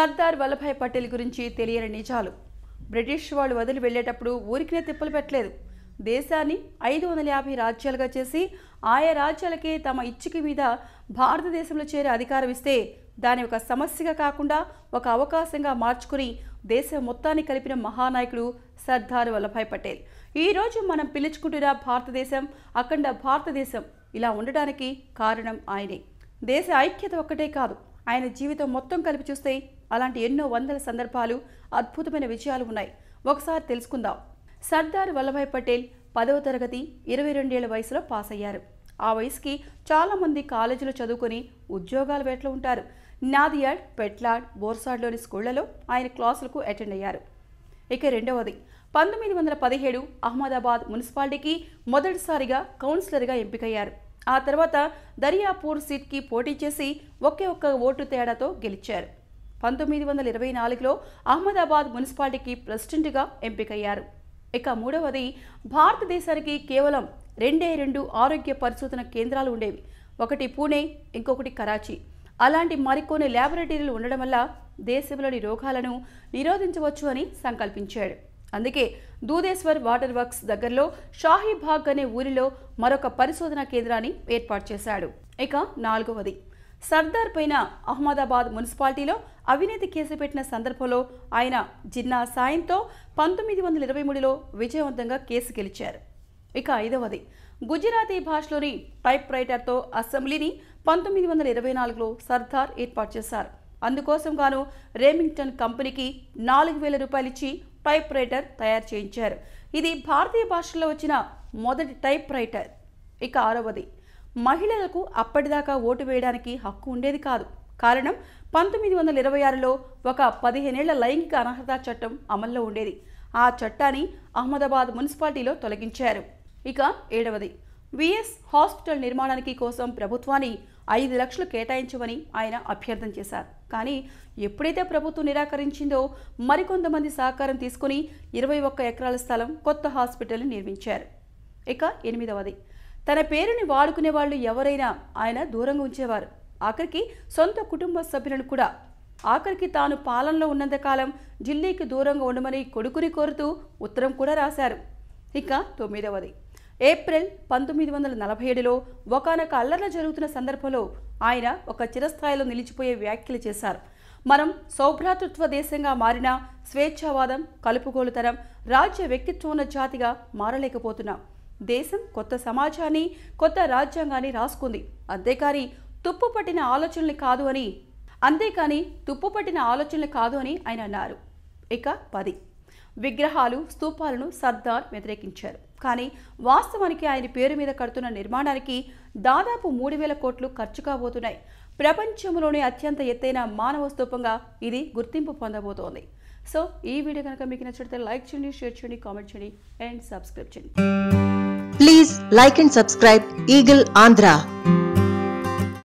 సర్దార్ వల్లభాయ్ పటేల్ గురించి తెలియని నిజాలు. బ్రిటిష్ వాళ్ళు వదిలి వెళ్లేటప్పుడు ఊరికినే తిప్పలు పెట్టలేదు. దేశాన్ని 550 రాజ్యాలుగా చేసి ఆయా రాజ్యాలకే తమ ఇచ్చిక మీద భారతదేశంలో చేరే అధికారం ఇస్తే దాని ఒక సమస్యగా కాకుండా ఒక అవకాశంగా మార్చుకుని దేశం మొత్తాన్ని కలిపిన మహానాయకుడు సర్దార్ వల్లభాయ్ పటేల్. ఈరోజు మనం పిలుచుకుంటున్న భారతదేశం, అఖండ భారతదేశం ఇలా ఉండడానికి కారణం ఆయనే. దేశ ఐక్యత ఒక్కటే కాదు, ఆయన జీవితం మొత్తం కలిపి చూస్తే అలాంటి ఎన్నో వందల సందర్భాలు, అద్భుతమైన విజయాలు ఉన్నాయి. ఒకసారి తెలుసుకుందాం. సర్దార్ వల్లభాయ్ పటేల్ 10వ తరగతి 22 ఏళ్ల వయసులో పాస్ అయ్యారు. ఆ వయసుకి చాలామంది కాలేజీలో చదువుకొని ఉద్యోగాల వేటలో ఉంటారు. నాదియాడ్, పెట్లాడ్, బోర్సాడ్లోని స్కూళ్లలో ఆయన క్లాసులకు అటెండ్ అయ్యారు. ఇక రెండవది 1917 అహ్మదాబాద్ మున్సిపాలిటీకి మొదటిసారిగా కౌన్సిలర్గా ఎంపికయ్యారు. ఆ తర్వాత దరియాపూర్ సీట్కి పోటీ చేసి ఒకే ఒక్క ఓటు తేడాతో గెలిచారు. 1924లో అహ్మదాబాద్ మున్సిపాలిటీకి ప్రెసిడెంట్గా ఎంపికయ్యారు. ఇక మూడవది భారతదేశానికి కేవలం 2 ఆరోగ్య పరిశోధన కేంద్రాలు ఉండేవి. ఒకటి పూణే, ఇంకొకటి కరాచీ. అలాంటి మరికొన్ని ల్యాబొరేటరీలు ఉండడం వల్ల దేశంలోని రోగాలను నిరోధించవచ్చు అని సంకల్పించాడు. అందుకే దూదేశ్వర్ వాటర్ వర్క్స్ దగ్గరలో షాహీబాగ్ అనే ఊరిలో మరొక పరిశోధనా కేంద్రాన్ని ఏర్పాటు చేశాడు. ఇక నాలుగవది సర్దార్ పైన అహ్మదాబాద్ మున్సిపాలిటీలో అవినీతి కేసు పెట్టిన సందర్భంలో ఆయన జిన్నా సాయంతో 1923లో విజయవంతంగా కేసు గెలిచారు. ఇక ఐదవది గుజరాతీ భాషలోని టైప్ రైటర్తో అసెంబ్లీని 1924లో సర్దార్ ఏర్పాటు చేశారు. అందుకోసం గాను రెమింగ్టన్ కంపెనీకి 4000 రూపాయలు ఇచ్చి టైప్ రైటర్ తయారు చేయించారు. ఇది భారతీయ భాషలో వచ్చిన మొదటి టైప్ రైటర్. ఇక ఆరవది మహిళలకు అప్పటిదాకా ఓటు వేయడానికి హక్కు ఉండేది కాదు. కారణం 1926లో ఒక 15 ఏళ్ల లైంగిక అనర్హత చట్టం అమల్లో ఉండేది. ఆ చట్టాన్ని అహ్మదాబాద్ మున్సిపాలిటీలో తొలగించారు. ఇక ఏడవది విఎస్ హాస్పిటల్ నిర్మాణానికి కోసం ప్రభుత్వాన్ని 5 లక్షలు కేటాయించమని ఆయన అభ్యర్థన చేశారు. కానీ ఎప్పుడైతే ప్రభుత్వం నిరాకరించిందో మరికొంతమంది సహకారం తీసుకుని 21 ఎకరాల స్థలం కొత్త హాస్పిటల్ని నిర్మించారు. ఇక ఎనిమిదవది తన పేరుని వాడుకునే వాళ్ళు ఎవరైనా ఆయన దూరంగా ఉంచేవారు. ఆఖరికి సొంత కుటుంబ సభ్యులను కూడా. ఆఖరికి తాను పాలనలో ఉన్నంతకాలం ఢిల్లీకి దూరంగా ఉండమని కొడుకుని కోరుతూ ఉత్తరం కూడా రాశారు. ఇక తొమ్మిదవది ఏప్రిల్ 1947లో ఒకానొక అల్లర్లు జరుగుతున్న సందర్భంలో ఆయన ఒక చిరస్థాయిలో నిలిచిపోయే వ్యాఖ్యలు చేశారు. మనం సౌభ్రాతృత్వ దేశంగా మారినా స్వేచ్ఛావాదం, కలుపుగోలుతనం, రాజ్య వ్యక్తిత్వం ఉన్న జాతిగా మారలేకపోతున్నాం. దేశం కొత్త సమాజాన్ని, కొత్త రాజ్యాంగాన్ని రాసుకుంది. అంతేకాని తుప్పుపట్టిన ఆలోచనలు కాదు అని ఆయన అన్నారు. ఇక 10 విగ్రహాలు, స్తూపాలను సర్దార్ వ్యతిరేకించారు. కానీ వాస్తవానికి ఆయన పేరు మీద కడుతున్న నిర్మాణానికి దాదాపు 3000 కోట్లు ఖర్చు కాబోతున్నాయి. ప్రపంచంలోనే అత్యంత ఎత్తైన మానవ స్తూపంగా ఇది గుర్తింపు పొందబోతోంది. సో ఈ వీడియో కనుక మీకు నచ్చితే లైక్ చేయండి, షేర్ చేయండి, కామెంట్ చేయండి అండ్ సబ్స్క్రైబ్ చేయండి. Please like and subscribe Eagle Andhra.